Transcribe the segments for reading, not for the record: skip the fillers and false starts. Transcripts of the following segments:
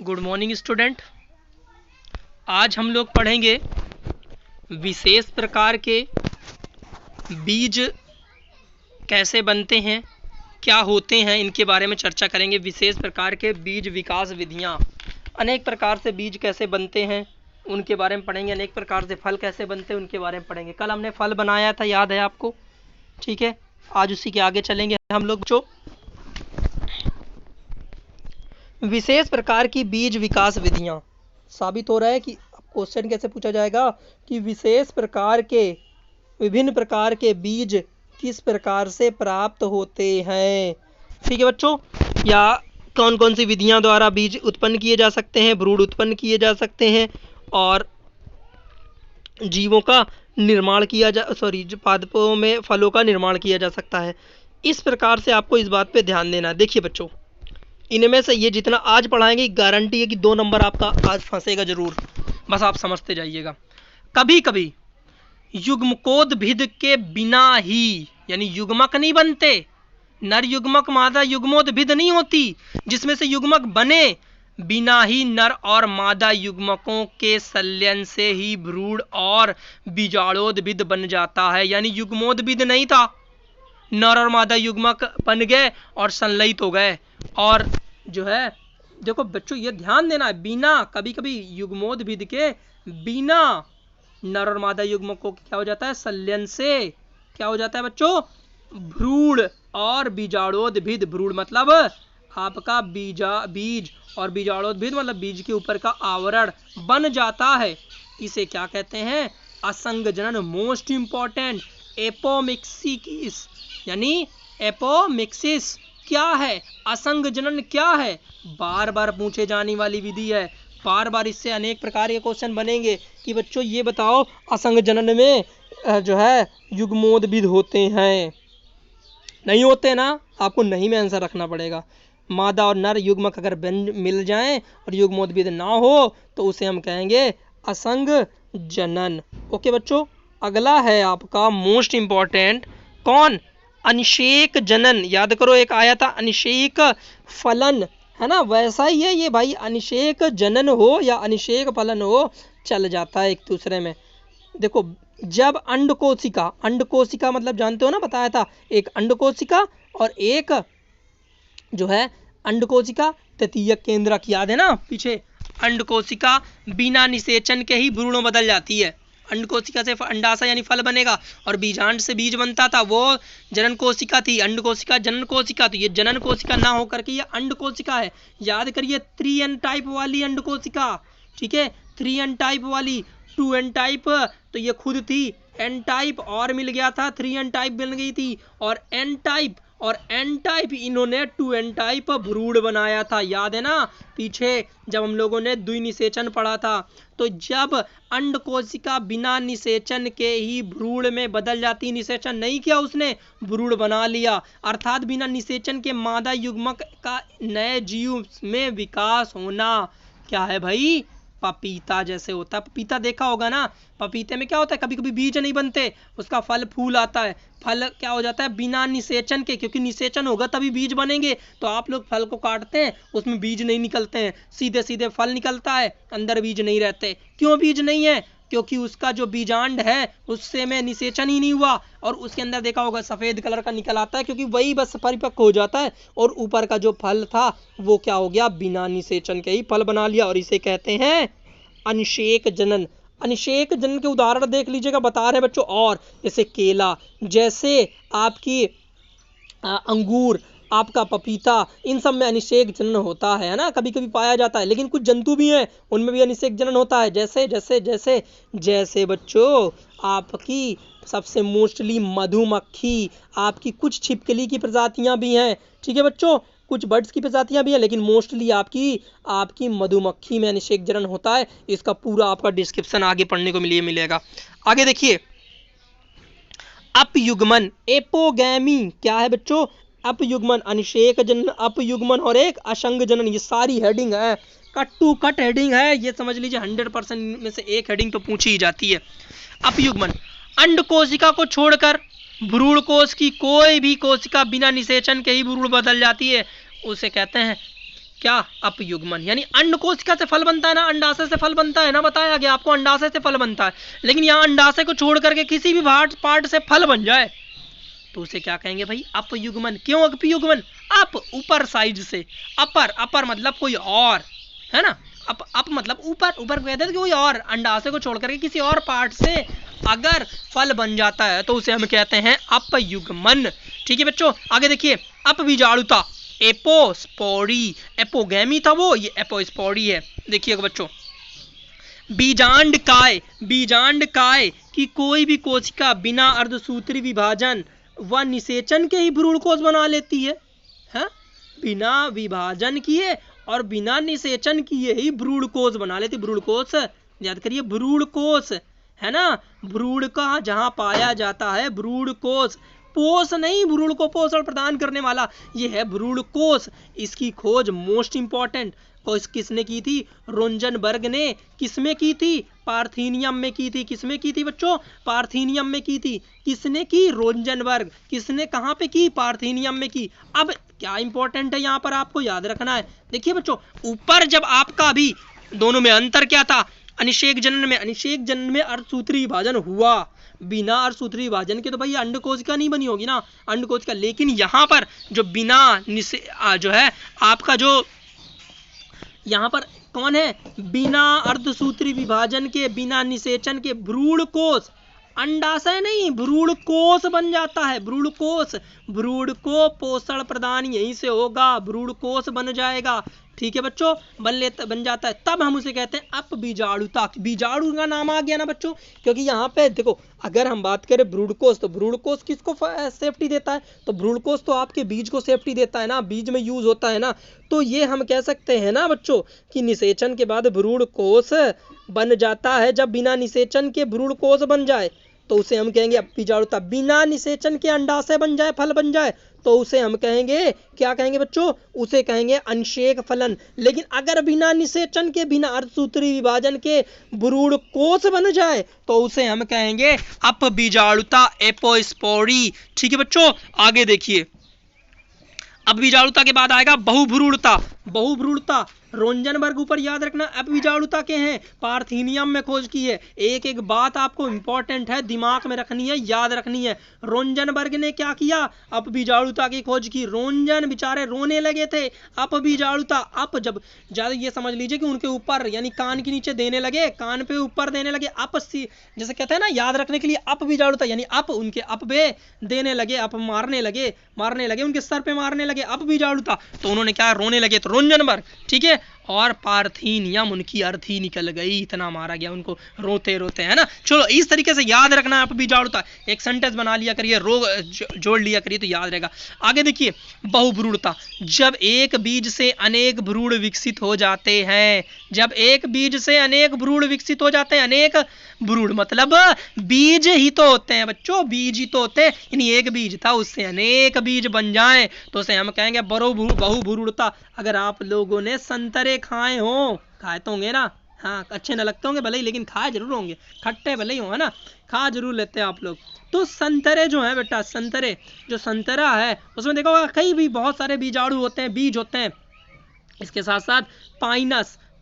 Good morning student. आज हम लोग पढ़ेंगे विशेष प्रकार के बीज कैसे बनते हैं, क्या होते हैं, इनके बारे में चर्चा करेंगे। विशेष प्रकार के बीज विकास विधियां, अनेक प्रकार से बीज कैसे बनते हैं उनके बारे में पढ़ेंगे। अनेक प्रकार से फल कैसे बनते हैं उनके बारे में पढ़ेंगे। कल हमने फल बनाया था, याद है आपको? ठीक है, आज उसी के आगे चलेंगे हम लोग। जो विशेष प्रकार की बीज विकास विधियां, साबित हो रहा है कि क्वेश्चन कैसे पूछा जाएगा कि विशेष प्रकार के विभिन्न प्रकार के बीज किस प्रकार से प्राप्त होते हैं। ठीक है बच्चों, या कौन कौन सी विधियां द्वारा बीज उत्पन्न किए जा सकते हैं, भ्रूण उत्पन्न किए जा सकते हैं और जीवों का निर्माण किया पादपों में फलों का निर्माण किया जा सकता है। इस प्रकार से आपको इस बात पे ध्यान देना है। देखिए बच्चों, इनमें से ये जितना आज पढ़ाएंगे गारंटी है कि 2 नंबर आपका आज फंसेगा जरूर, बस आप समझते जाइएगा। कभी कभी युग्मकोद्भिद के बिना ही, यानी युग्मक नहीं बनते, नर युग्मक मादा युग्मोद्भिद नहीं होती जिसमें से युग्मक बने, बिना ही नर और मादा युग्मकों के संलयन से ही भ्रूण और बीजाणोद्भिद बन जाता है। यानी युग्मोद्भिद नहीं था, नर और मादा युग्मक बन गए और संलयित हो गए। और जो है देखो बच्चों, ये ध्यान देना है, बिना, कभी कभी युग्मोद्भिद के बिना नर और मादा युग्मकों क्या हो जाता है, संलयन से क्या हो जाता है बच्चों, भ्रूण और बीजाणोद्भिद। भ्रूण मतलब आपका बीज और बीजाणोद्भिद मतलब बीज के ऊपर का आवरण बन जाता है। इसे क्या कहते हैं, असंग जनन। मोस्ट इंपॉर्टेंट, एपोमिक्सिस, यानी एपोमिक्सिस क्या है, असंग जनन क्या है, बार बार पूछे जाने वाली विधि है। बार बार इससे अनेक प्रकार के क्वेश्चन बनेंगे कि बच्चों ये बताओ असंग जनन में जो है युग्मोद्भिद होते हैं, नहीं होते ना, आपको नहीं में आंसर रखना पड़ेगा। मादा और नर युग्मक अगर मिल जाएं और युग्मोद्भिद ना हो तो उसे हम कहेंगे असंग जनन। ओके बच्चों, अगला है आपका मोस्ट इंपॉर्टेंट, कौन, अनिषेक जनन। याद करो, एक आया था अनिषेक फलन, है ना, वैसा ही है ये भाई। अनिषेक जनन हो या अनिषेक फलन हो, चल जाता है एक दूसरे में। देखो, जब अंडकोशिका मतलब जानते हो ना, बताया था, एक अंडकोशिका और एक जो है अंडकोशिका तृतीयक केंद्रक, याद है ना पीछे। अंडकोशिका बिना निषेचन के ही भ्रूण बदल जाती है। अंडकोशिका से अंडाशय यानी फल बनेगा और बीजांड से बीज बनता था, वो जनन कोशिका थी। अंडकोशिका जनन कोशिका, तो ये जनन कोशिका ना होकर के ये अंडकोशिका है। याद करिए, 3n टाइप वाली अंडकोशिका, ठीक है, 3n टाइप वाली। 2n टाइप तो ये खुद थी, n टाइप और मिल गया था, 3n टाइप बन गई थी, और n टाइप और n टाइप इन्होंने 2n टाइप भ्रूण बनाया था। याद है ना पीछे जब हम लोगों ने द्विनिषेचन पढ़ा था, तो जब अंडकोशिका बिना निषेचन के ही भ्रूण में बदल जाती, निषेचन नहीं किया उसने, भ्रूण बना लिया, अर्थात बिना निषेचन के मादा युग्मक का नए जीव में विकास होना क्या है भाई, पपीता जैसे होता है। पपीता देखा होगा ना, पपीते में क्या होता है, कभी कभी बीज नहीं बनते, उसका फल फूल आता है, फल क्या हो जाता है बिना निषेचन के, क्योंकि निषेचन होगा तभी बीज बनेंगे। तो आप लोग फल को काटते हैं, उसमें बीज नहीं निकलते हैं, सीधे सीधे फल निकलता है, अंदर बीज नहीं रहते। क्यों बीज नहीं है, क्योंकि उसका जो बीजांड है उससे में निषेचन ही नहीं हुआ, और उसके अंदर देखा होगा सफेद कलर का निकल आता है, क्योंकि वही बस परिपक्व हो जाता है, और ऊपर का जो फल था वो क्या हो गया, बिना निषेचन के ही फल बना लिया, और इसे कहते हैं अनिषेक जनन। अनिषेक जनन के उदाहरण देख लीजिएगा, बता रहे हैं बच्चों, और जैसे केला, जैसे आपकी अंगूर, आपका पपीता, इन सब में अनिषेक जनन होता है ना, कभी कभी पाया जाता है। लेकिन कुछ जंतु भी हैं, उनमें भी अनिषेक जनन होता है, जैसे जैसे जैसे जैसे बच्चों आपकी सबसे मोस्टली मधुमक्खी, आपकी कुछ छिपकली की प्रजातियां भी हैं, ठीक है बच्चों, कुछ बर्ड्स की प्रजातियां भी हैं, लेकिन मोस्टली आपकी मधुमक्खी में अनिषेक जनन होता है। इसका पूरा आपका डिस्क्रिप्शन आगे पढ़ने को मिलेगा। आगे देखिए, अपयुग्मन, एपोगैमी क्या है बच्चों, अपयुग्मन, अनिषेक जनन, अपयुग्मन और एक असंग जनन। ये सारी हेडिंग है, कट टू कट हेडिंग है, ये समझ लीजिए 100% में से एक हेडिंग तो पूछी ही जाती है। अपयुग्मन, अंड कोशिका को छोड़कर भ्रूण कोश की कोई भी कोशिका बिना निषेचन के ही भ्रूण बदल जाती है, उसे कहते हैं क्या, अपयुग्मन। यानी अंडकोशिका से फल बनता है ना, अंडाशय से फल बनता है ना, बताया गया आपको अंडाशय से फल बनता है, लेकिन यहाँ अंडाशय को छोड़ करके किसी भी पार्ट से फल बन जाए तो उसे क्या कहेंगे भाई, अपयुग्मन। क्यों अपयुग्मन, अप ऊपर साइड से, अपर मतलब कोई और, है ना, अप मतलब ऊपर कहते हैं कि कोई और, अंडाशय को छोड़ करके किसी और पार्ट से अगर फल बन जाता है तो उसे हम कहते हैं अपयुग्मन। ठीक है बच्चों, आगे देखिए, अपबीजाणुता, एपोस्पोरी, एपोगैमी था वो, ये एपोस्पोरी है। देखिएगा बच्चों, बीजांड काय की कोई भी कोशिका बिना अर्धसूत्री विभाजन व निषेचन के ही भ्रूणकोश बना लेती है, बिना विभाजन किए और बिना निषेचन किए ही भ्रूणकोश बना लेती। भ्रूणकोश याद करिए, भ्रूणकोश है ना, भ्रूण का जहां पाया जाता है भ्रूणकोश, पोष नहीं, भ्रूण को पोषण प्रदान करने वाला, ये है भ्रूणकोश। इसकी खोज मोस्ट इंपॉर्टेंट किसने की थी, रोंजनबर्ग ने। किसमें की थी, पार्थेनियम में की थी। किसमें की थी बच्चों, पार्थेनियम में की थी। किसने की, रोंजनबर्ग। किसने कहां पे की, पार्थेनियम में की। अब क्या इंपॉर्टेंट है यहां पर आपको याद रखना है, देखिए बच्चों, ऊपर जब आपका भी दोनों में अंतर क्या था, अनिषेक जनन में अर्धसूत्री विभाजन हुआ, बिना अर्धसूत्री विभाजन के तो भाई अंडकोशिका नहीं बनी होगी ना, अंडकोशिका। लेकिन यहाँ पर जो बिना जो है आपका जो यहाँ पर कौन है, बिना अर्धसूत्री विभाजन के, बिना निषेचन के भ्रूणकोश, अंडाशय नहीं, भ्रूणकोश बन जाता है। भ्रूणकोश, भ्रूण को पोषण प्रदान यहीं से होगा, भ्रूणकोश बन जाएगा। ठीक है बच्चों, बन जाता है, तब हम उसे कहते हैं अपबीजाणुता। बीजाणु का नाम आ गया ना बच्चों, क्योंकि यहाँ पे देखो, अगर हम बात करें भ्रूणकोश, तो भ्रूणकोश किसको सेफ्टी देता है, तो भ्रूणकोश तो आपके बीज को सेफ्टी देता है ना, बीज में यूज होता है ना। तो ये हम कह सकते हैं ना बच्चों कि निषेचन के बाद भ्रूणकोश बन जाता है। जब बिना निषेचन के भ्रूणकोश बन जाए तो उसे हम कहेंगे अपबीजाणुता। बिना निषेचन के अंडाशय बन जाए, फल बन जाए, तो उसे हम कहेंगे, क्या कहेंगे बच्चों, उसे कहेंगे अंशेक फलन। लेकिन अगर बिना निषेचन के, बिना अर्धसूत्री विभाजन के भ्रूणकोश बन जाए तो उसे हम कहेंगे अपबीजाणुता, एपोस्पोरी। ठीक है बच्चों, आगे देखिए, अपबीजाणुता के बाद आएगा बहुभ्रूणता। बहुभ्रूणता रोंजनबर्ग ऊपर याद रखना अपबीजाणुता के हैं, पार्थेनियम में खोज की है। एक एक बात आपको इंपॉर्टेंट है, दिमाग में रखनी है, याद रखनी है। रोंजनबर्ग ने क्या किया, अपबीजाणुता की खोज की। रोंजन बेचारे रोने लगे थे, अपबीजाणुता। अप जब ज्यादा ये समझ लीजिए कि उनके ऊपर यानी कान के नीचे देने लगे, कान पे ऊपर देने लगे, अप जैसे कहते हैं ना याद रखने के लिए, अपबीजाणुता यानी अप, उनके अप पे देने लगे, अप मारने लगे उनके सर पे मारने लगे, अपबीजाणुता। तो उन्होंने क्या, रोने लगे, तो रोंजनबर्ग। ठीक है, और पार्थेनियम उनकी अर्थी निकल गई, इतना मारा गया उनको रोते रोते, है ना। चलो इस तरीके से याद रखना है अपबीजाणुता, एक सेंटेंस बना लिया करिए, रोग जोड़ लिया करिए तो याद रहेगा। आगे देखिए, बहुभ्रूणता, जब एक बीज से अनेक भ्रूण विकसित हो जाते हैं। जब एक बीज से अनेक भ्रूण विकसित हो जाते हैं, अनेक भ्रूण मतलब बीज ही तो होते हैं बच्चों, बीज ही तो होते हैं, यानी एक बीज था उससे अनेक बीज बन जाएं तो उसे हम कहेंगे बहुभ्रूणता। अगर आप लोगों ने संतरे खाए हो, खाए तो होंगे ना, हाँ अच्छे न लगते होंगे भले ही, लेकिन खाए जरूर होंगे, खट्टे भले ही हो, है ना, खा जरूर लेते हैं आप लोग। तो संतरे जो है बेटा, संतरे जो संतरा है उसमें देखो कई भी बहुत सारे बीजाणु होते हैं, बीज होते हैं। इसके साथ साथ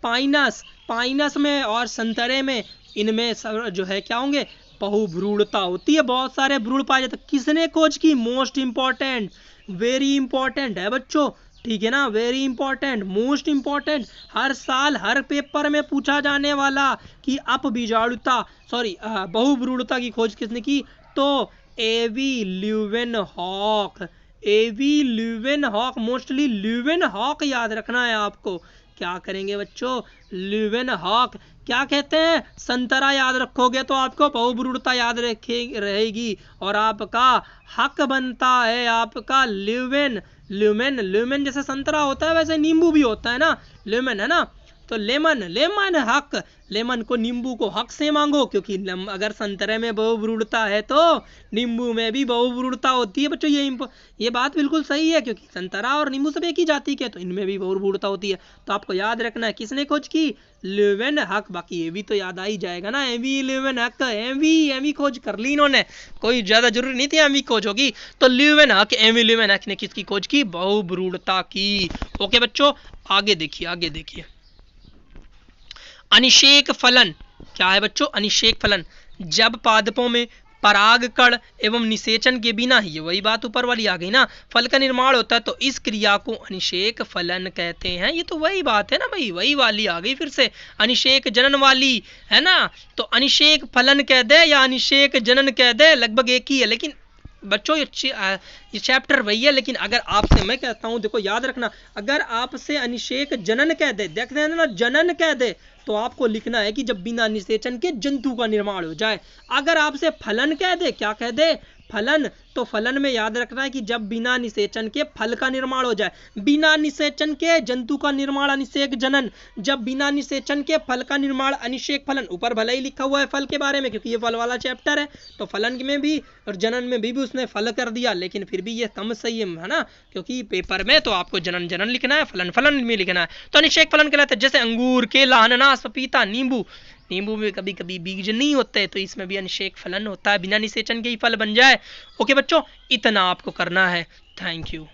पाइनस में और संतरे में, इनमें जो है क्या होंगे, बहुभ्रूणता होती है, बहुत सारे भ्रूण पाए जाते हैं। किसने खोज की, मोस्ट इंपॉर्टेंट, वेरी इंपॉर्टेंट है बच्चों, ठीक है ना, वेरी इंपॉर्टेंट, मोस्ट इंपॉर्टेंट, हर साल हर पेपर में पूछा जाने वाला कि अपबीजाणुता बहुभ्रूणता की खोज किसने की, तो एवी ल्यूवेनहॉक। एवी ल्यूवेनहॉक, मोस्टली ल्यूवेनहॉक याद रखना है आपको। क्या करेंगे बच्चों, ल्यूवेनहॉक। क्या कहते हैं, संतरा याद रखोगे तो आपको बहुभ्रूणता याद रहेगी और आपका हक बनता है आपका ल्यूमेन। जैसे संतरा होता है वैसे नींबू भी होता है ना, ल्यूमेन, है ना। तो लेमन, लेमन हक, लेमन को नींबू को हक से मांगो, क्योंकि अगर संतरे में बहुब्रूढ़ता है तो नींबू में भी बहुब्रूढ़ता होती है बच्चों। ये बात बिल्कुल सही है, क्योंकि संतरा और नींबू सब एक ही जाति के, तो इनमें भी बहुब्रूढ़ता होती है। तो आपको याद रखना है किसने खोज की, ल्यूवेन हक। बाकी ये भी तो याद आ ही जाएगा ना, एवी ल्यूवेन हक, एवी खोज कर ली इन्होंने, कोई ज्यादा जरूरी नहीं थी एवी खोज होगी। तो ल्यूवेन हक, एवी ल्यूवेन हक ने किसकी खोज की, बहुब्रूढ़ता की। ओके बच्चों, आगे देखिए, आगे देखिए। अनिषेक फलन क्या है बच्चों, अनिषेक फलन जब पादपों में परागकण एवं निषेचन के बिना ही, वही बात ऊपर वाली आ गई ना, फल का निर्माण होता है, तो इस क्रिया को अनिषेक फलन कहते हैं। ये तो वही बात है ना भाई, वही वाली आ गई फिर से, अनिषेक जनन वाली है ना। तो अनिषेक फलन कह दे या अनिषेक जनन कह दे, लगभग एक ही है। लेकिन बच्चों ये चैप्टर वही है, लेकिन अगर आपसे मैं कहता हूं, देखो याद रखना, अगर आपसे अनिषेक जनन कह दे, देखते हैं ना, जनन कह दे, तो आपको लिखना है कि जब बिना निषेचन के जंतु का निर्माण हो जाए। अगर आपसे फलन कह दे, क्या कह दे, फलन, तो फलन में याद रखना है कि जब बिना निषेचन के फल का निर्माण हो जाए। बिना निषेचन के जंतु का निर्माण अनिषेक जनन, जब बिना निषेचन के फल का निर्माण अनिषेक फलन। ऊपर भले ही लिखा हुआ है फल के बारे में, क्योंकि ये फल वाला चैप्टर है, तो फलन में भी और जनन में भी उसने फल कर दिया, लेकिन फिर भी ये कम सही है ना, क्योंकि पेपर में तो आपको जनन जनन लिखना है, फलन फलन में लिखना है। तो अनिषेक फलन कहलाता है, जैसे अंगूर, केला, अनानास, पपीता, नींबू। नींबू में कभी कभी बीज नहीं होते, तो इसमें भी अनिषेक फलन होता है, बिना निषेचन के ही फल बन जाए। ओके बच्चों, इतना आपको करना है। Thank you.